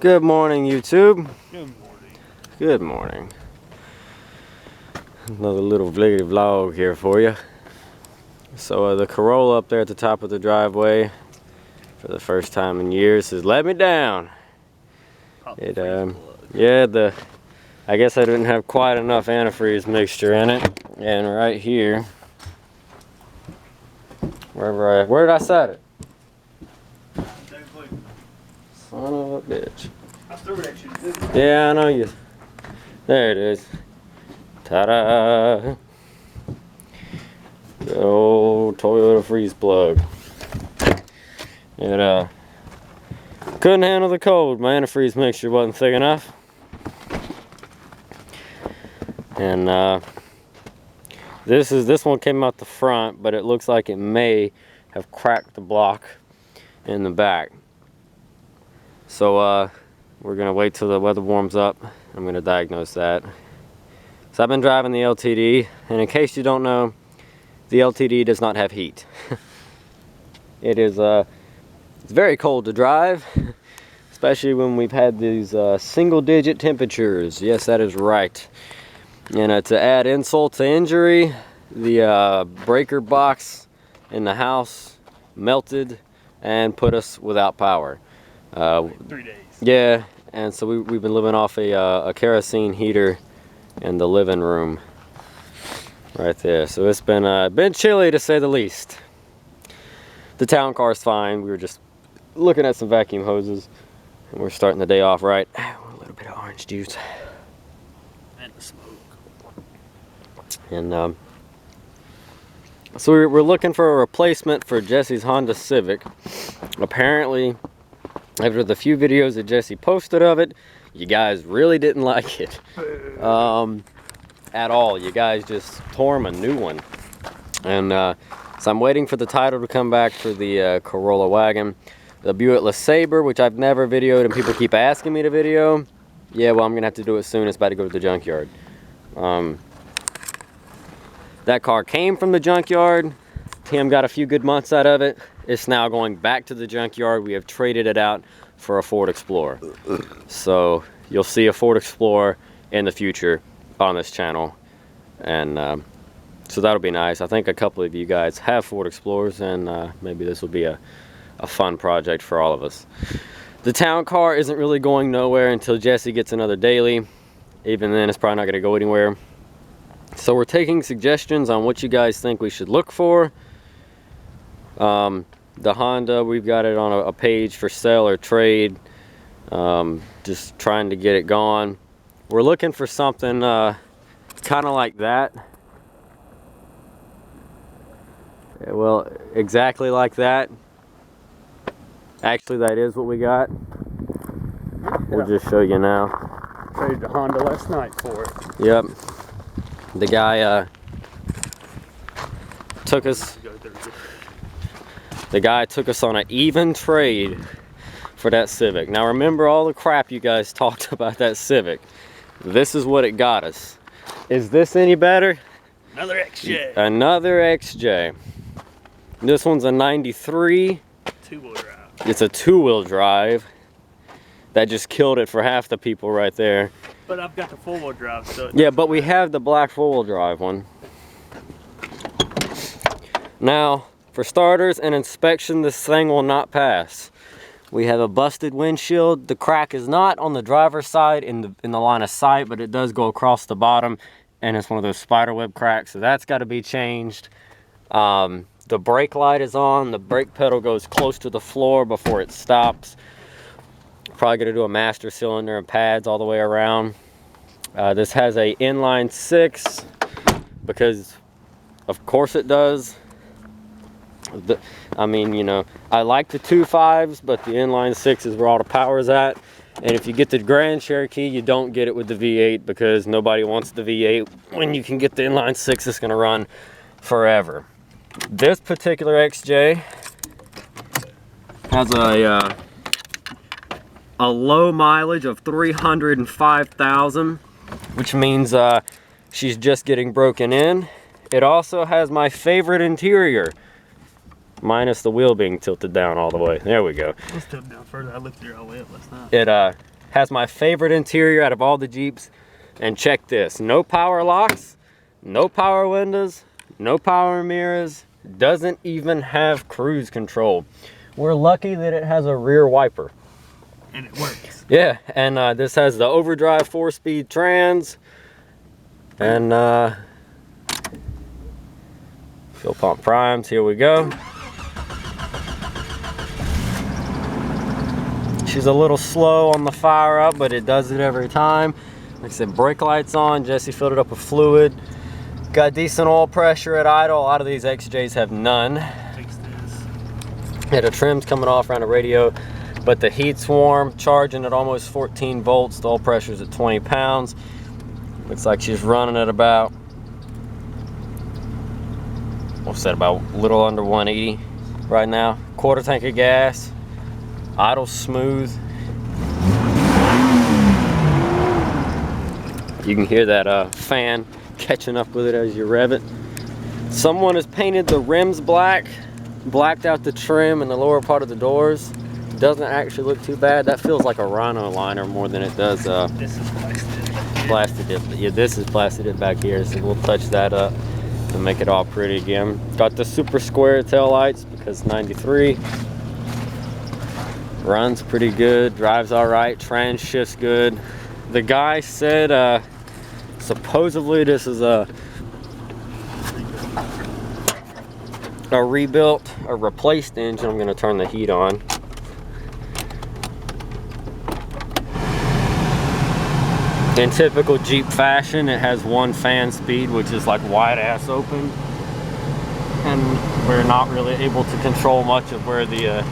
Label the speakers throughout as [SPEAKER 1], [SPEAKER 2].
[SPEAKER 1] Good morning, YouTube.
[SPEAKER 2] Good morning.
[SPEAKER 1] Good morning. Another little vlog here for you. So the Corolla up there at the top of the driveway, for the first time in years, has let me down. Yeah, I guess I didn't have quite enough antifreeze mixture in it, and right here, where did I set it? Son of a bitch.
[SPEAKER 2] I threw it at you, didn't I?
[SPEAKER 1] Yeah, I know you. There it is. Ta-da! The old Toyota freeze plug. It couldn't handle the cold. My antifreeze mixture wasn't thick enough. And this one came out the front, but it looks like it may have cracked the block in the back. So we're gonna wait till the weather warms up. I'm gonna diagnose that. So I've been driving the LTD, and in case you don't know, the LTD does not have heat. It's very cold to drive, especially when we've had these single-digit temperatures. Yes, that is right. And to add insult to injury, the breaker box in the house melted and put us without power.
[SPEAKER 2] 3 days.
[SPEAKER 1] Yeah, and so we've been living off a kerosene heater in the living room right there. So it's been chilly, to say the least. The town car's fine. We were just looking at some vacuum hoses, and we're starting the day off right. A little bit of orange juice
[SPEAKER 2] And the smoke.
[SPEAKER 1] and so we're looking for a replacement for Jesse's Honda Civic. Apparently, after the few videos that Jesse posted of it, you guys really didn't like it at all. You guys just tore him a new one. And so I'm waiting for the title to come back for the Corolla wagon. The Buick LeSabre, which I've never videoed and people keep asking me to video. Yeah, well, I'm gonna have to do it soon. It's about to go to the junkyard. That car came from the junkyard. Tim got a few good months out of it. It's now going back to the junkyard. We have traded it out for a Ford Explorer. So you'll see a Ford Explorer in the future on this channel. And so that'll be nice. I think a couple of you guys have Ford Explorers, and maybe this will be a fun project for all of us. The town car isn't really going nowhere until Jesse gets another daily. Even then, it's probably not going to go anywhere. So we're taking suggestions on what you guys think we should look for. The Honda, we've got it on a page for sale or trade. Just trying to get it gone. We're looking for something kind of like that. Well, exactly like that. Actually, that is what we got. We'll just show you now.
[SPEAKER 2] Traded the Honda last night for it.
[SPEAKER 1] Yep. The guy took us. The guy took us on an even trade for that Civic. Now remember all the crap you guys talked about that Civic. This is what it got us. Is this any better?
[SPEAKER 2] Another XJ.
[SPEAKER 1] Another XJ. This one's a 93.
[SPEAKER 2] Two-wheel drive.
[SPEAKER 1] It's a two-wheel drive. That just killed it for half the people right there.
[SPEAKER 2] But I've got the four-wheel drive, so
[SPEAKER 1] yeah, but we have the black four-wheel drive one. Now, for starters, an inspection, this thing will not pass. We have a busted windshield. The crack is not on the driver's side in the line of sight, but it does go across the bottom, and it's one of those spiderweb cracks, so that's got to be changed. The brake light is on. The brake pedal goes close to the floor before it stops. Probably going to do a master cylinder and pads all the way around. This has a inline 6 because of course it does. I mean, you know, I like the 2.5s, but the inline 6 is where all the power is at. And if you get the Grand Cherokee, you don't get it with the V8 because nobody wants the V8 when you can get the inline 6. It's going to run forever. This particular XJ has a low mileage of 305,000, which means she's just getting broken in. It also has my favorite interior, minus the wheel being tilted down all the way. There we go.
[SPEAKER 2] Let's tilt down further. I lifted it all the way up last night.
[SPEAKER 1] Has my favorite interior out of all the Jeeps. And check this, no power locks, no power windows, no power mirrors, doesn't even have cruise control. We're lucky that it has a rear wiper.
[SPEAKER 2] And it works.
[SPEAKER 1] Yeah, and this has the overdrive 4-speed trans. And fuel pump primes, here we go. She's a little slow on the fire up, but it does it every time. Like I said, brake lights on. Jesse filled it up with fluid. Got decent oil pressure at idle. A lot of these XJs have none. Yeah, the trim's coming off around the radio, but the heat's warm. Charging at almost 14 volts. The oil pressure's at 20 pounds. Looks like she's running at about, what's that, about a little under 180 right now. Quarter tank of gas. Idle smooth. You can hear that fan catching up with it as you rev it. Someone has painted the rims black, blacked out the trim and the lower part of the doors. Doesn't actually look too bad. That feels like a Rhino liner more than it does
[SPEAKER 2] This is
[SPEAKER 1] plastic dip. Yeah, this is plastic dip back here, so we'll touch that up and make it all pretty again. Got the super square tail lights because 93. Runs pretty good, drives all right, trans shifts good. The guy said supposedly this is a rebuilt, a replaced engine. I'm gonna turn the heat on. In typical Jeep fashion, it has one fan speed, which is like wide ass open. And we're not really able to control much of where the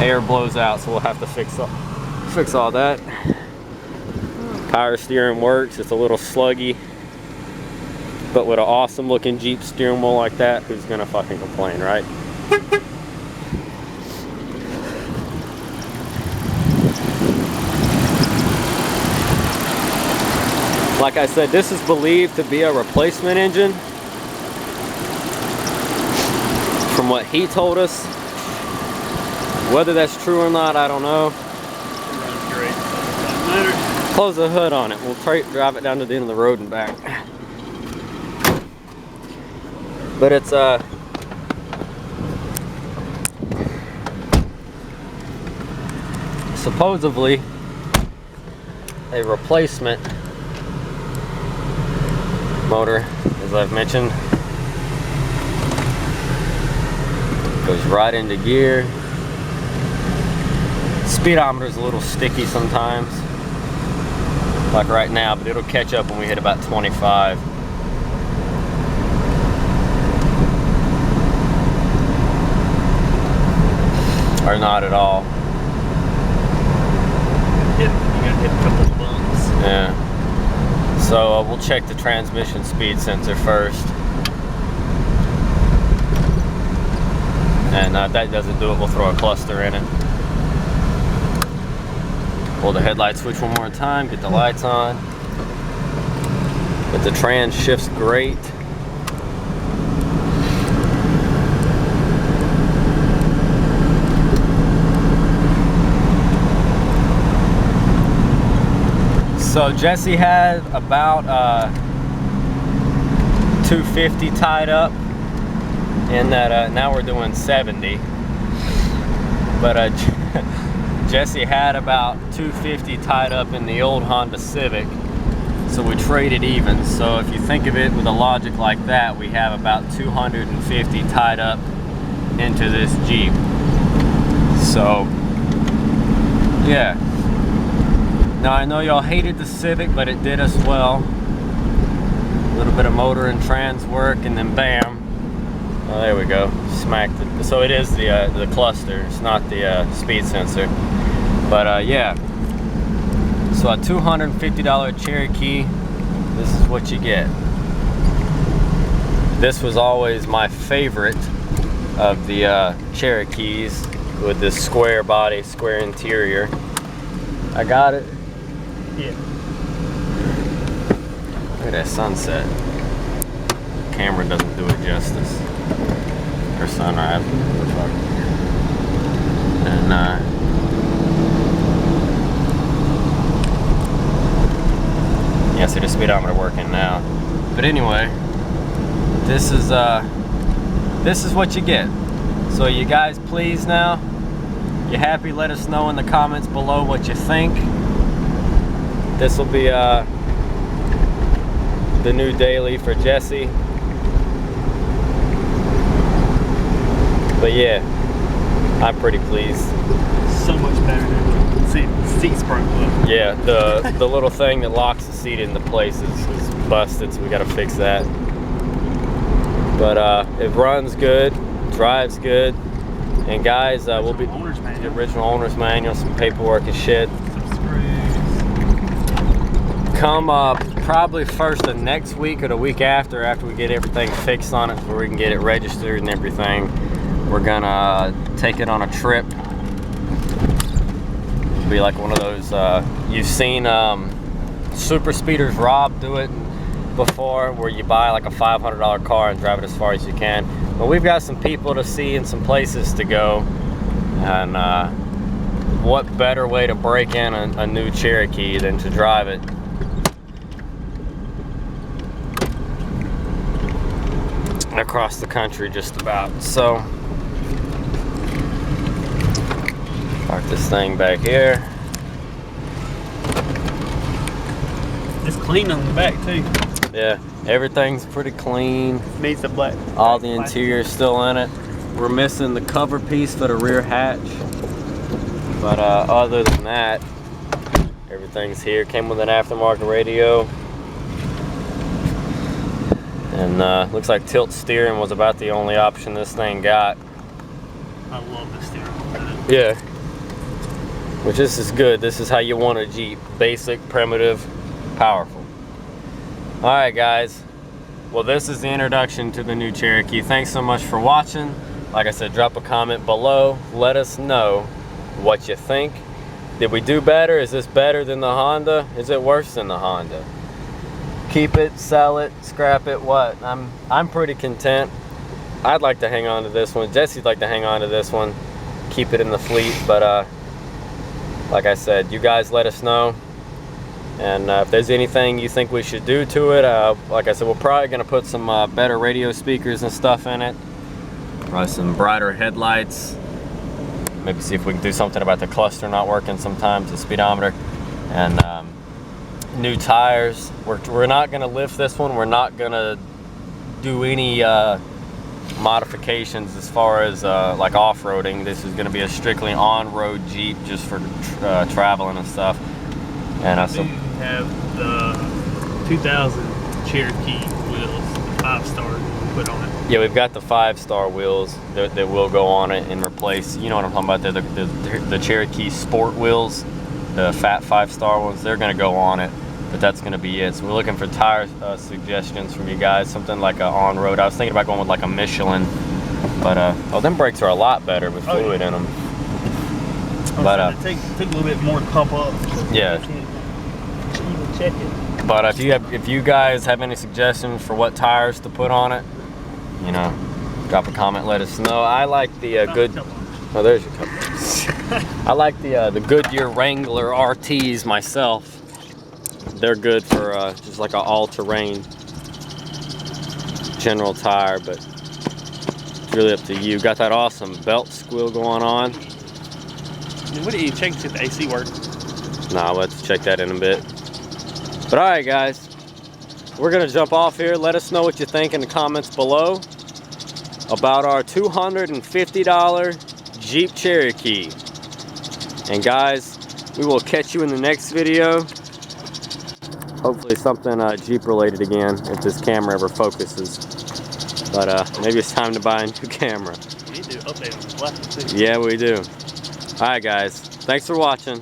[SPEAKER 1] air blows out, so we'll have to fix all that. Power steering works. It's a little sluggy, but with an awesome looking Jeep steering wheel like that, who's gonna fucking complain, right? Like I said, this is believed to be a replacement engine. From what he told us. Whether that's true or not, I don't know.
[SPEAKER 2] It runs great. Doesn't matter.
[SPEAKER 1] Close the hood on it. We'll drive it down to the end of the road and back. But it's supposedly a replacement motor, as I've mentioned. Goes right into gear. Speedometer is a little sticky sometimes, like right now, but it'll catch up when we hit about 25. Or not at all.
[SPEAKER 2] You gotta hit a couple of bumps.
[SPEAKER 1] Yeah. So we'll check the transmission speed sensor first. And if that doesn't do it, we'll throw a cluster in it. Pull the headlight switch one more time, get the lights on. But the trans shifts great. So Jesse had about 250 tied up in that, now we're doing 70. But Jesse had about 250 tied up in the old Honda Civic, so we traded even. So if you think of it with a logic like that, we have about 250 tied up into this Jeep. So yeah. Now I know y'all hated the Civic, but it did us well. A little bit of motor and trans work, and then bam. Oh, there we go. Smacked it. So it is the cluster. It's not the speed sensor. But yeah. So a $250 Cherokee. This is what you get. This was always my favorite of the Cherokees, with this square body, square interior. I got it.
[SPEAKER 2] Yeah.
[SPEAKER 1] Look at that sunset. Camera doesn't do it justice. Or sunrise. And see the speedometer working now. But anyway, this is what you get. So you guys, please now, you happy? Let us know in the comments below what you think. This will be the new daily for Jesse. But yeah, I'm pretty pleased.
[SPEAKER 2] So much better than the seats broke up.
[SPEAKER 1] Yeah, the little thing that locks the seat into place is busted, so we gotta fix that. But it runs good, drives good, and guys, we'll be the original owner's manual, some paperwork and shit.
[SPEAKER 2] Some screws.
[SPEAKER 1] Come probably first of next week or the week after we get everything fixed on it, so we can get it registered and everything. We're gonna take it on a trip. It'll be like one of those, you've seen super speeders Rob do it before, where you buy like a $500 car and drive it as far as you can. But we've got some people to see and some places to go, and what better way to break in a new Cherokee than to drive it. Across the country just about. So park this thing back here.
[SPEAKER 2] It's clean on the back too.
[SPEAKER 1] Yeah, everything's pretty clean.
[SPEAKER 2] Needs the black.
[SPEAKER 1] All the interior's still in it. We're missing the cover piece for the rear hatch, but other than that, everything's here. Came with an aftermarket radio, and looks like tilt steering was about the only option this thing got.
[SPEAKER 2] I love the steering wheel.
[SPEAKER 1] Yeah, which this is good. This is how you want a Jeep: basic, primitive, powerful. All right, guys. Well, this is the introduction to the new Cherokee. Thanks so much for watching. Like I said, drop a comment below. Let us know what you think. Did we do better? Is this better than the Honda? Is it worse than the Honda? Keep it, sell it, scrap it, what? I'm pretty content. I'd like to hang on to this one. Jesse'd like to hang on to this one. Keep it in the fleet, but like I said, you guys let us know. And if there's anything you think we should do to it, like I said, we're probably going to put some better radio speakers and stuff in it. Probably some brighter headlights. Maybe see if we can do something about the cluster not working sometimes, the speedometer. And new tires. We're not going to lift this one. We're not going to do any modifications as far as like off-roading. This is going to be a strictly on-road Jeep just for traveling and stuff. And I still
[SPEAKER 2] have the 2000 Cherokee wheels, the 5-star put on it.
[SPEAKER 1] Yeah, we've got the 5-star wheels that will go on it and replace, you know what I'm talking about, the Cherokee Sport wheels, the fat 5-star ones. They're going to go on it, but that's going to be it. So we're looking for tire suggestions from you guys, something like a on-road. I was thinking about going with like a Michelin, but oh, them brakes are a lot better with fluid in them. But
[SPEAKER 2] it take a little bit more to pump up.
[SPEAKER 1] Yeah.
[SPEAKER 2] Even check it.
[SPEAKER 1] But if you guys have any suggestions for what tires to put on it, you know, drop a comment, let us know. I like the good. Oh, there's your couple. I like the Goodyear Wrangler RTs myself. They're good for just like an all-terrain general tire, but it's really up to you. Got that awesome belt squeal going on.
[SPEAKER 2] What do you check if the AC works?
[SPEAKER 1] Nah, let's check that in a bit. But all right, guys, we're gonna jump off here. Let us know what you think in the comments below about our $250 Jeep Cherokee. And guys, we will catch you in the next video. Hopefully something Jeep related again, if this camera ever focuses. But maybe it's time to buy a new camera.
[SPEAKER 2] We need to update on the flashes too.
[SPEAKER 1] Yeah, we do. All right, guys, thanks for watching.